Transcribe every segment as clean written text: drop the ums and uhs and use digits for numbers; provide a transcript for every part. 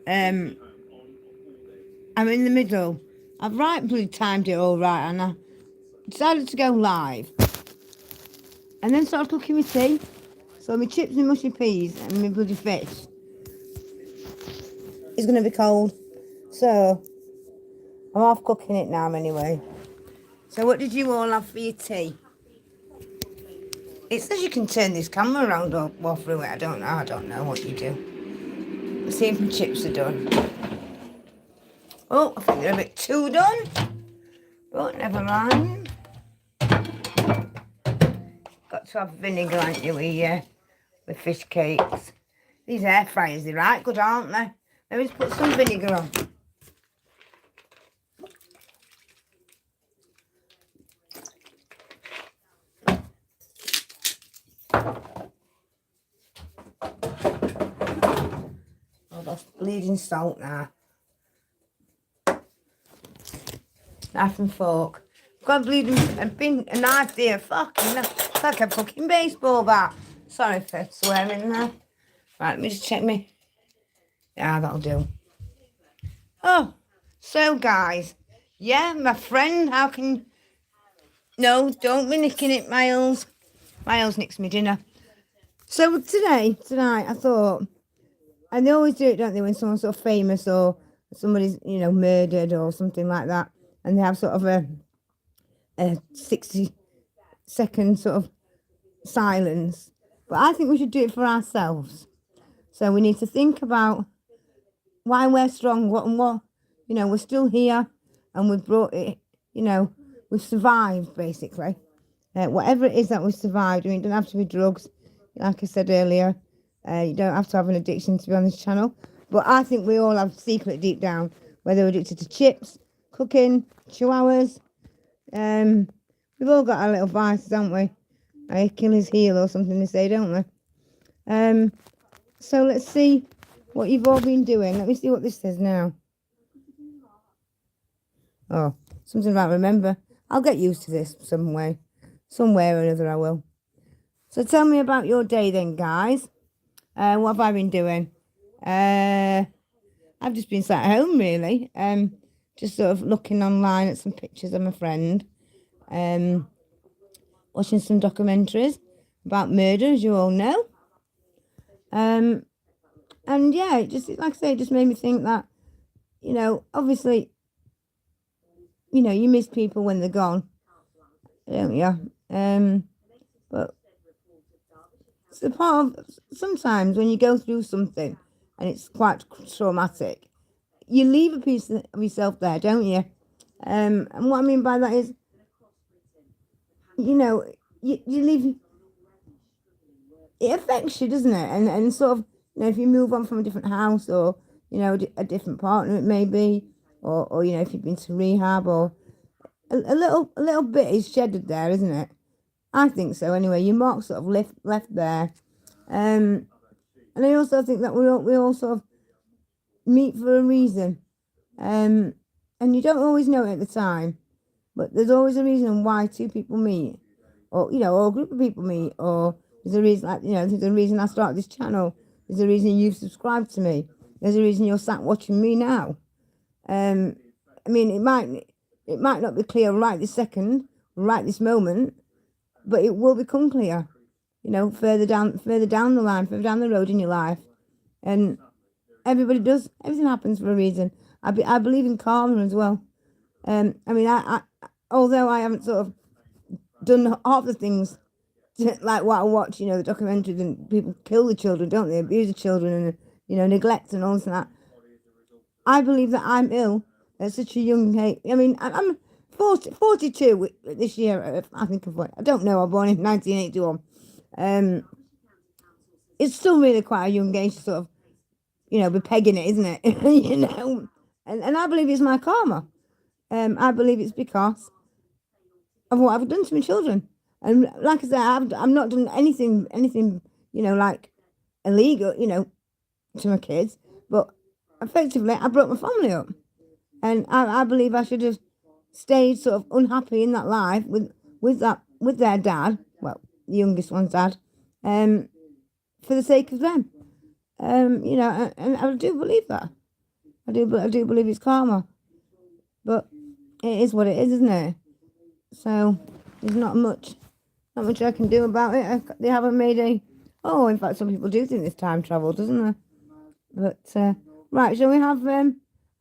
I'm in the middle. I've rightfully timed it all right, and I decided to go live. And then started cooking my tea. So my chips and mushy peas and my bloody fish is going to be cold. So I'm half cooking it now anyway. So what did you all have for your tea? It says you can turn this camera around or walk through it. I don't know what you do. Let's see if my chips are done. Oh, I think they're a bit too done. But never mind. Got to have vinegar, aren't you, with fish cakes. These air fryers, they're right good, aren't they? Let me just put some vinegar on. Oh, that's bleeding salt now. Knife and fork. Got a bleeding a knife there. Fucking hell. It's like a fucking baseball bat. Sorry for swearing there. Right, let me just check me. Yeah, that'll do. Oh, so guys. Yeah, my friend, how can... No, don't be nicking it, Miles. Miles nicks me dinner. So tonight, I thought... And they always do it, don't they, when someone's sort of famous or somebody's, murdered or something like that. And they have sort of a 60-second sort of silence. But I think we should do it for ourselves. So we need to think about why we're strong, what, we're still here and we've brought it, we've survived basically. Whatever it is that we've survived, it doesn't have to be drugs, like I said earlier. You don't have to have an addiction to be on this channel. But I think we all have secret deep down, whether we're addicted to chips, cooking, chihuahuas. We've all got our little vices, haven't we? Achilles heel or something they say, don't they? So let's see what you've all been doing. Let me see what this says now. Oh, something about remember. I'll get used to this some way. Somewhere or another I will. So tell me about your day then, guys. What have I been doing? I've just been sat at home, really. Just sort of looking online at some pictures of my friend. Watching some documentaries about murder, as you all know. And yeah, it just, like I say, it just made me think that, obviously, you miss people when they're gone, don't you? But it's the part of, sometimes when you go through something and it's quite traumatic, you leave a piece of yourself there, don't you? And what I mean by that is, you leave, it affects you, doesn't it? And sort of, if you move on from a different house or, a different partner it may be, or if you've been to rehab or a little bit is shedded there, isn't it? I think so anyway. Your mark's sort of left there. And I also think that we all sort of meet for a reason. And you don't always know it at the time, but there's always a reason why two people meet, or or a group of people meet, or there's a reason, like there's a reason I started this channel. There's a reason you've subscribed to me. There's a reason you're sat watching me now. I mean, it might not be clear right this second, right this moment, but it will become clear, further down the line, further down the road in your life. And everybody does. Everything happens for a reason. I believe in karma as well. I mean, I although I haven't sort of done half the things like what I watch, the documentaries, and people kill the children, don't they? Abuse the children and, neglect and all this and that. I believe that I'm ill at such a young age. I mean, I'm 42 this year, I think of what. I don't know, I was born in 1981. It's still really quite a young age to sort of, be pegging it, isn't it? And I believe it's my karma. I believe it's because of what I've done to my children. And like I said, I've not done anything, like illegal, to my kids. But effectively, I broke my family up. And I believe I should have stayed sort of unhappy in that life with their dad, well, the youngest one's dad, for the sake of them. And I do believe that. I do believe it's karma. But it is what it is, isn't it? So there's not much I can do about it. They haven't made a. Oh, in fact, some people do think there's time travel, doesn't there? But right, shall we have a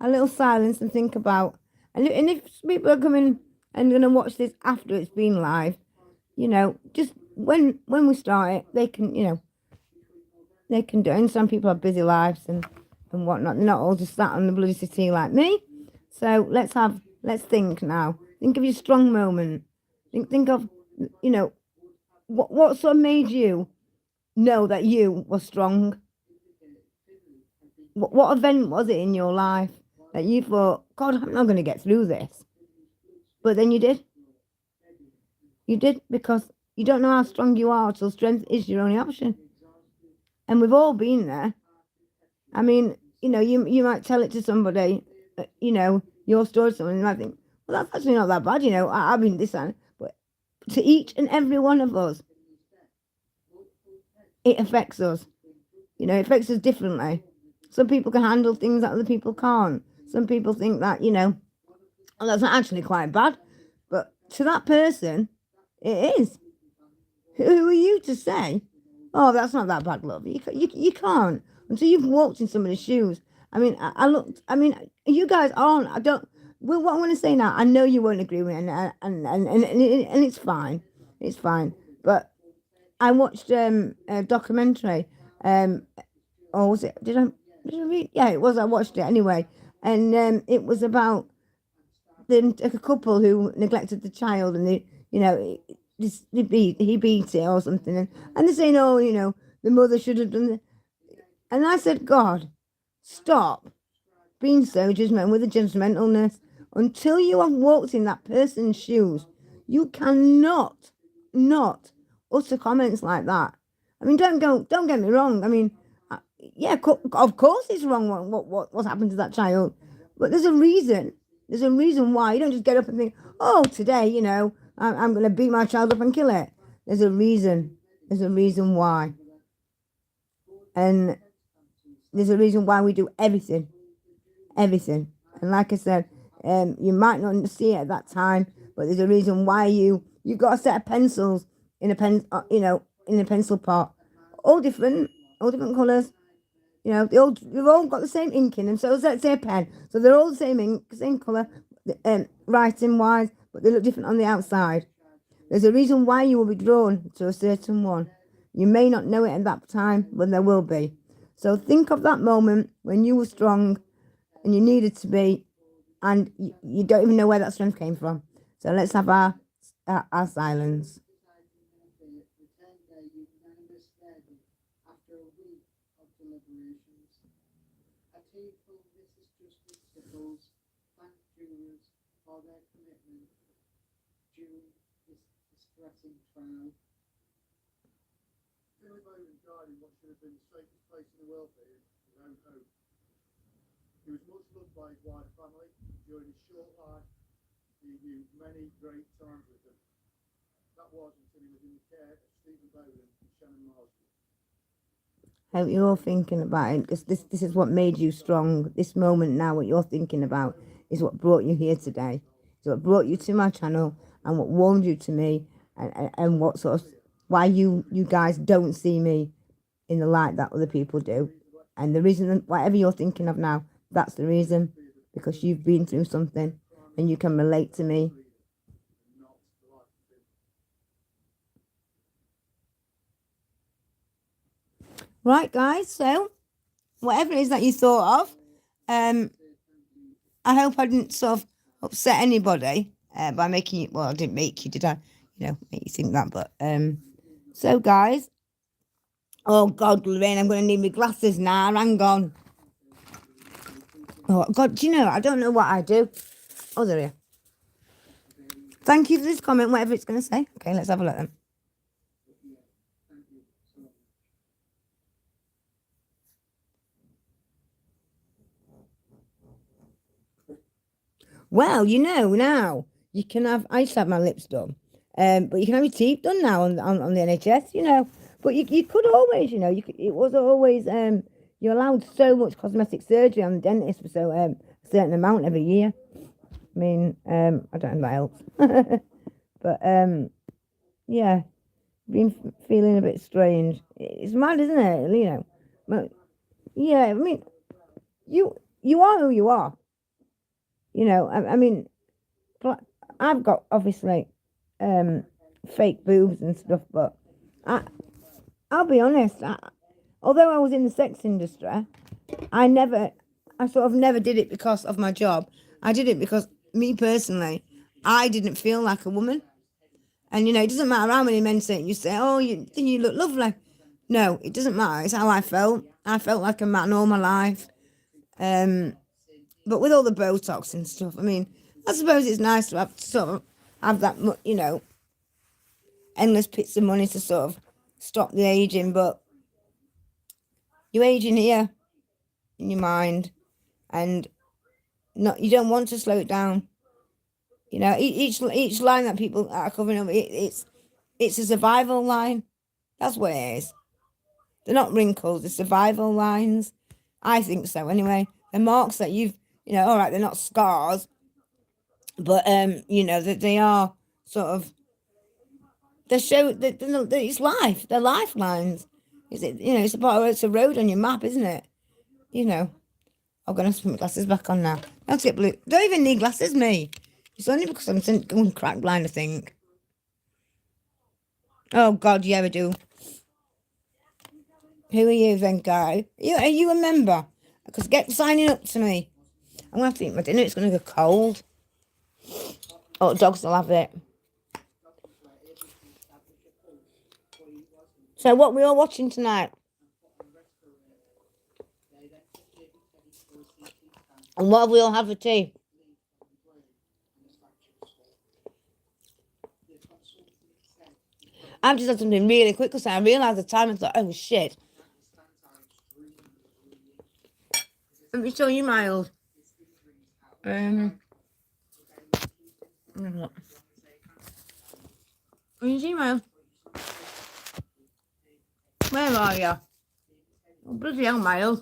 little silence and think about? And if people are coming and going to watch this after it's been live, you know, just when we start it, they can, you know, they can do. And some people have busy lives and whatnot. They're not all just sat on the bloody city like me. So let's think now. Think of your strong moment. Think of, you know, what sort of made you know that you were strong? What event was it in your life that you thought, God, I'm not going to get through this? But then you did. You did, because you don't know how strong you are till strength is your only option. And we've all been there. I mean, you know, you might tell it to somebody, you know, your story to someone, and you might think, well, that's actually not that bad, you know, I've been this and, but to each and every one of us, it affects us. You know, it affects us differently. Some people can handle things that other people can't. Some people think that, you know, oh, that's not actually quite bad. But to that person, it is. Who are you to say, oh, that's not that bad, love? You can't. Until you've walked in somebody's shoes. I mean, I looked, I mean, you guys aren't, I don't, well, what I'm going to say now, I know you won't agree with me, and it's fine. It's fine. But I watched a documentary, or was it, did I read? Yeah, it was, I watched it anyway. And it was about a couple who neglected the child, and they, you know, he beat it or something, and they're saying, oh, you know, the mother should have done it. And I said, God, stop being so judgmental with the judgmentalness. Until you have walked in that person's shoes, you cannot not utter comments like that. I mean, don't get me wrong. I mean, yeah, of course it's wrong what's happened to that child, but there's a reason. There's a reason why. You don't just get up and think, oh, today, you know, I'm going to beat my child up and kill it. There's a reason. There's a reason why. And there's a reason why we do everything. Everything. And like I said, you might not see it at that time, but there's a reason why you've got a set of pencils in a you know, in a pencil pot, all different colours. You know, they've all got the same ink in them. So let's say a pen. So they're all the same ink, same colour, writing wise, but they look different on the outside. There's a reason why you will be drawn to a certain one. You may not know it at that time, but there will be. So think of that moment when you were strong and you needed to be, and you don't even know where that strength came from. So let's have our silence. Billy Bowden died in what should have been the safest place in the world for him, his own home. He was much loved by his wider family. During his short life, he knew many great times with them. That was until he was in the care of Stephen Bowden and Shannon Marsden. Hope you're all thinking about it, because this is what made you strong. This moment now, what you're thinking about, is what brought you here today. It's what brought you to my channel, and what warmed you to me, and what sort of, why you guys don't see me in the light that other people do. And the reason, whatever you're thinking of now, that's the reason, because you've been through something and you can relate to me. Right, guys, so whatever it is that you thought of, I hope I didn't sort of upset anybody by making you, well, I didn't make you, did I? You know, make you think that, but so guys, oh God, Lorraine, I'm going to need my glasses now. Hang on. Oh God, do you know, I don't know what I do. Oh, there we are. Thank you for this comment, whatever it's going to say. Okay, let's have a look then. Well, you know, now you can have, I used to have my lips done, but you can have your teeth done now on the NHS, you know. But you could always, you know, it was always, you're allowed so much cosmetic surgery on the dentist for so a certain amount every year. I mean, I don't know what helps. But yeah, been feeling a bit strange. It's mad, isn't it? You know, but yeah, I mean, you are who you are. You know, I mean, I've got obviously fake boobs and stuff, but I'll be honest. Although I was in the sex industry, I sort of never did it because of my job. I did it because me personally, I didn't feel like a woman. And you know, it doesn't matter how many men say it. You say, "Oh, you look lovely." No, it doesn't matter. It's how I felt. I felt like a man all my life. But with all the Botox and stuff, I mean, I suppose it's nice to have sort of have that, you know, endless bits of money to sort of stop the aging. But you age in here, in your mind, and you don't want to slow it down. You know, each line that people are covering up, it's a survival line. That's what it is. They're not wrinkles, they're survival lines. I think so anyway. The marks that you know, all right, they're not scars, but you know, that they are sort of, they show that it's life. They're lifelines. Is it? You know, it's a road on your map, isn't it? You know. I'm gonna have to put my glasses back on now. Don't get blue. Don't even need glasses, me. It's only because I'm going crack blind, I think. Oh God, yeah, I do. Who are you then, guy? Are you a member? Because get signing up to me. I'm gonna have to eat my dinner. It's gonna go cold. Oh, dogs will have it. So, what we all watching tonight? And what have we all had for tea? I've just had something really quick because I realised the time and thought, oh shit. Let me show you Miles. Look. Can you see Miles? Where are you? Oh, bloody hell, Miles.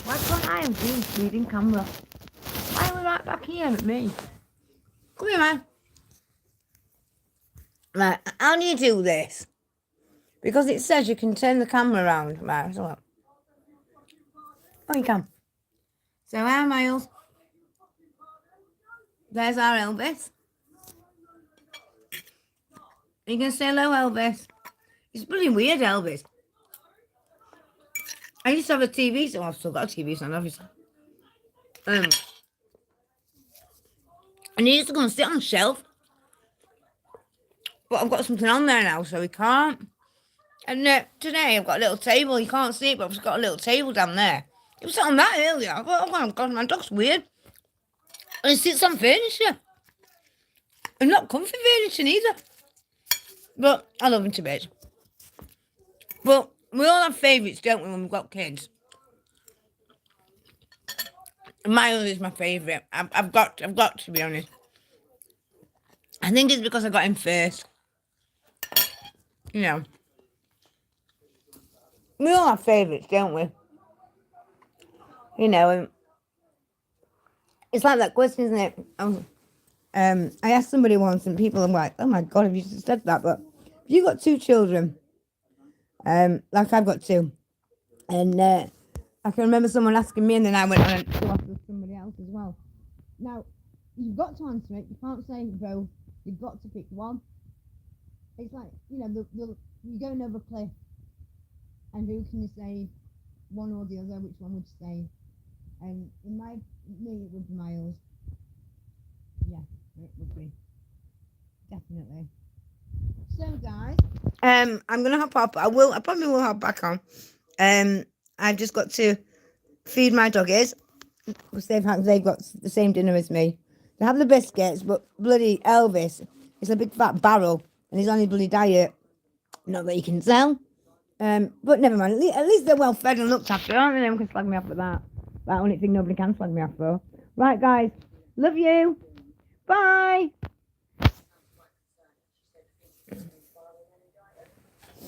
What's going on? I'm doing speeding camera. Why are we right back here at me? Come here, man. Right, how do you do this? Because it says you can turn the camera around. Right, so what? Oh, you can. So, hi, Miles. There's our Elvis. Are you going to say hello, Elvis? It's bloody weird, Elvis. I used to have a TV, so I've still got a TV, so obviously. And he used to go and sit on the shelf. But I've got something on there now, so he can't. And today I've got a little table. You can't see it, but I've just got a little table down there. It was sat on that earlier. I thought, oh my God, my dog's weird. And it sits on furniture. And not comfy furniture either. But I love him to bits. But we all have favourites, don't we, when we've got kids? Miles is my favourite. I've got to be honest. I think it's because I got him first. You know. We all have favourites, don't we? You know, it's like that question, isn't it? I asked somebody once, and people are like, "Oh my God, have you just said that?" But you got 2 children, like I've got 2, and I can remember someone asking me, and then I went on to ask somebody else as well. Now, you've got to answer it. You can't say both. You've got to pick one. It's like, you know, you're going over a cliff, and who can you save? One or the other? Which one would you save? And in me, it would be Miles. Yeah, it would be. Definitely. So, guys, I'm gonna hop up. I probably will hop back on. I've just got to feed my doggies because they've got the same dinner as me. They have the biscuits, but bloody Elvis is a big fat barrel and he's on his bloody diet. Not that you can tell. But never mind. At least they're well fed and looked after, aren't they? No one can slag me off for that. That only thing nobody can slag me off for. Right, guys. Love you. Bye.